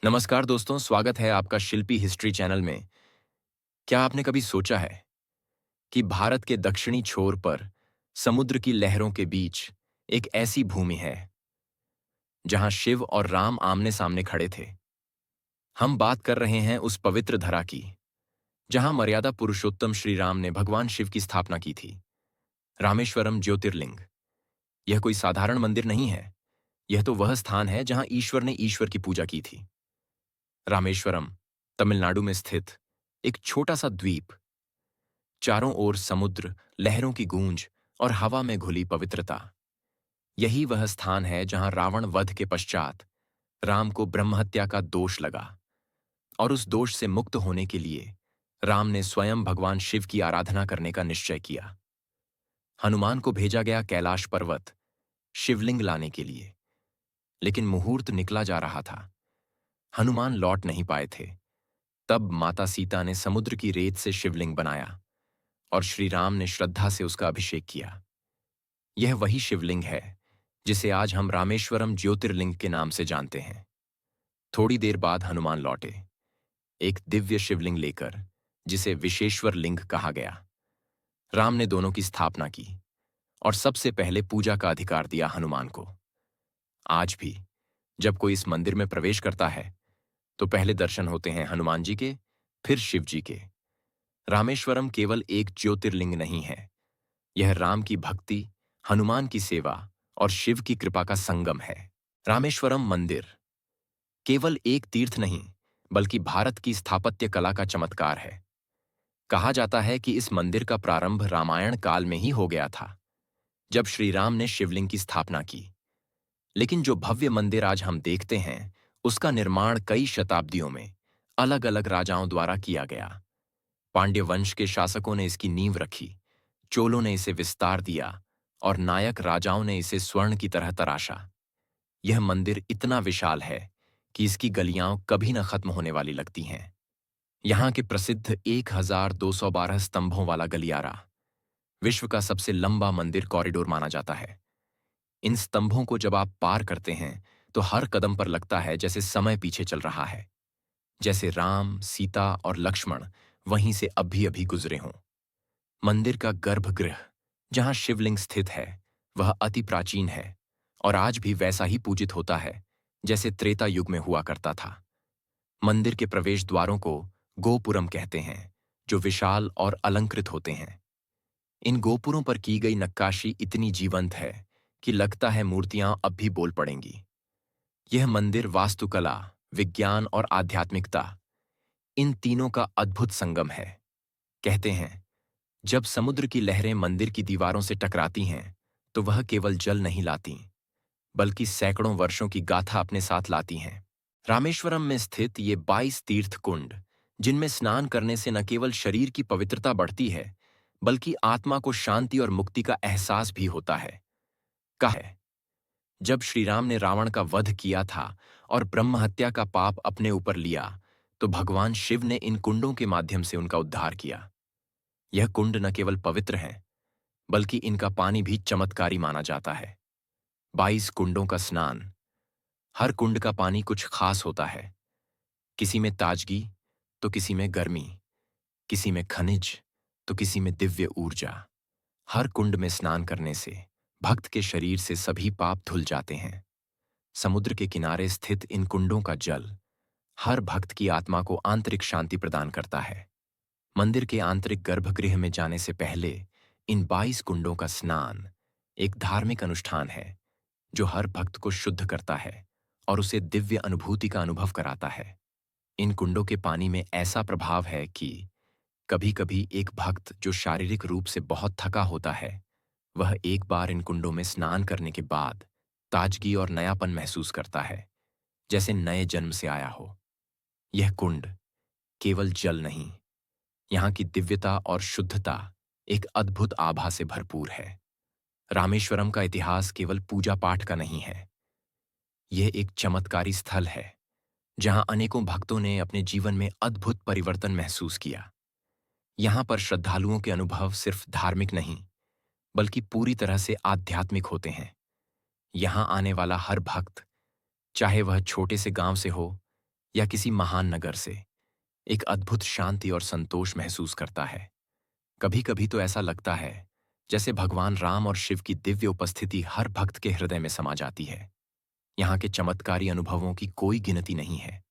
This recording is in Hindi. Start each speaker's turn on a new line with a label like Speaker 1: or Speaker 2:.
Speaker 1: नमस्कार दोस्तों, स्वागत है आपका शिल्पी हिस्ट्री चैनल में। क्या आपने कभी सोचा है कि भारत के दक्षिणी छोर पर समुद्र की लहरों के बीच एक ऐसी भूमि है जहां शिव और राम आमने सामने खड़े थे। हम बात कर रहे हैं उस पवित्र धरा की जहां मर्यादा पुरुषोत्तम श्री राम ने भगवान शिव की स्थापना की थी। रामेश्वरम ज्योतिर्लिंग यह कोई साधारण मंदिर नहीं है। यह तो वह स्थान है जहां ईश्वर ने ईश्वर की पूजा की थी। रामेश्वरम तमिलनाडु में स्थित एक छोटा सा द्वीप, चारों ओर समुद्र, लहरों की गूंज और हवा में घुली पवित्रता। यही वह स्थान है जहां रावण वध के पश्चात राम को ब्रह्महत्या का दोष लगा और उस दोष से मुक्त होने के लिए राम ने स्वयं भगवान शिव की आराधना करने का निश्चय किया। हनुमान को भेजा गया कैलाश पर्वत शिवलिंग लाने के लिए, लेकिन मुहूर्त निकला जा रहा था। हनुमान लौट नहीं पाए थे। तब माता सीता ने समुद्र की रेत से शिवलिंग बनाया और श्री राम ने श्रद्धा से उसका अभिषेक किया। यह वही शिवलिंग है जिसे आज हम रामेश्वरम ज्योतिर्लिंग के नाम से जानते हैं। थोड़ी देर बाद हनुमान लौटे, एक दिव्य शिवलिंग लेकर, जिसे विशेश्वर लिंग कहा गया। राम ने दोनों की स्थापना की और सबसे पहले पूजा का अधिकार दिया हनुमान को। आज भी जब कोई इस मंदिर में प्रवेश करता है तो पहले दर्शन होते हैं हनुमान जी के, फिर शिव जी के। रामेश्वरम केवल एक ज्योतिर्लिंग नहीं है, यह राम की भक्ति, हनुमान की सेवा और शिव की कृपा का संगम है। रामेश्वरम मंदिर केवल एक तीर्थ नहीं, बल्कि भारत की स्थापत्य कला का चमत्कार है। कहा जाता है कि इस मंदिर का प्रारंभ रामायण काल में ही हो गया था, जब श्री राम ने शिवलिंग की स्थापना की। लेकिन जो भव्य मंदिर आज हम देखते हैं, उसका निर्माण कई शताब्दियों में अलग अलग राजाओं द्वारा किया गया। पांड्य वंश के शासकों ने इसकी नींव रखी, चोलों ने इसे विस्तार दिया और नायक राजाओं ने इसे स्वर्ण की तरह तराशा। यह मंदिर इतना विशाल है कि इसकी गलियां कभी न खत्म होने वाली लगती हैं। यहाँ के प्रसिद्ध 1212 स्तंभों वाला गलियारा विश्व का सबसे लंबा मंदिर कॉरिडोर माना जाता है। इन स्तंभों को जब आप पार करते हैं तो हर कदम पर लगता है जैसे समय पीछे चल रहा है, जैसे राम, सीता और लक्ष्मण वहीं से अभी अभी गुजरे हों। मंदिर का गर्भगृह, जहां शिवलिंग स्थित है, वह अति प्राचीन है और आज भी वैसा ही पूजित होता है जैसे त्रेता युग में हुआ करता था। मंदिर के प्रवेश द्वारों को गोपुरम कहते हैं, जो विशाल और अलंकृत होते हैं। इन गोपुरों पर की गई नक्काशी इतनी जीवंत है कि लगता है मूर्तियां अब भी बोल पड़ेंगी। यह मंदिर वास्तुकला, विज्ञान और आध्यात्मिकता, इन तीनों का अद्भुत संगम है। कहते हैं, जब समुद्र की लहरें मंदिर की दीवारों से टकराती हैं तो वह केवल जल नहीं लाती, बल्कि सैकड़ों वर्षों की गाथा अपने साथ लाती हैं। रामेश्वरम में स्थित ये 22 तीर्थ कुंड, जिनमें स्नान करने से न केवल शरीर की पवित्रता बढ़ती है, बल्कि आत्मा को शांति और मुक्ति का एहसास भी होता है। कहा है, जब श्री राम ने रावण का वध किया था और ब्रह्म हत्या का पाप अपने ऊपर लिया, तो भगवान शिव ने इन कुंडों के माध्यम से उनका उद्धार किया। यह कुंड न केवल पवित्र हैं, बल्कि इनका पानी भी चमत्कारी माना जाता है। 22 कुंडों का स्नान। हर कुंड का पानी कुछ खास होता है। किसी में ताजगी, तो किसी में गर्मी, किसी में खनिज, तो किसी में दिव्य ऊर्जा। हर कुंड में स्नान करने से भक्त के शरीर से सभी पाप धुल जाते हैं। समुद्र के किनारे स्थित इन कुंडों का जल हर भक्त की आत्मा को आंतरिक शांति प्रदान करता है। मंदिर के आंतरिक गर्भगृह में जाने से पहले इन 22 कुंडों का स्नान एक धार्मिक अनुष्ठान है, जो हर भक्त को शुद्ध करता है और उसे दिव्य अनुभूति का अनुभव कराता है। इन कुंडों के पानी में ऐसा प्रभाव है कि कभी-कभी एक भक्त जो शारीरिक रूप से बहुत थका होता है, वह एक बार इन कुंडों में स्नान करने के बाद ताजगी और नयापन महसूस करता है, जैसे नए जन्म से आया हो। यह कुंड केवल जल नहीं, यहाँ की दिव्यता और शुद्धता एक अद्भुत आभा से भरपूर है। रामेश्वरम का इतिहास केवल पूजा पाठ का नहीं है। यह एक चमत्कारी स्थल है जहां अनेकों भक्तों ने अपने जीवन में अद्भुत परिवर्तन महसूस किया। यहाँ पर श्रद्धालुओं के अनुभव सिर्फ धार्मिक नहीं, बल्कि पूरी तरह से आध्यात्मिक होते हैं। यहाँ आने वाला हर भक्त, चाहे वह छोटे से गांव से हो या किसी महान नगर से एक अद्भुत शांति और संतोष महसूस करता है। कभी-कभी तो ऐसा लगता है जैसे भगवान राम और शिव की दिव्य उपस्थिति हर भक्त के हृदय में समा जाती है। यहाँ के चमत्कारी अनुभवों की कोई गिनती नहीं है।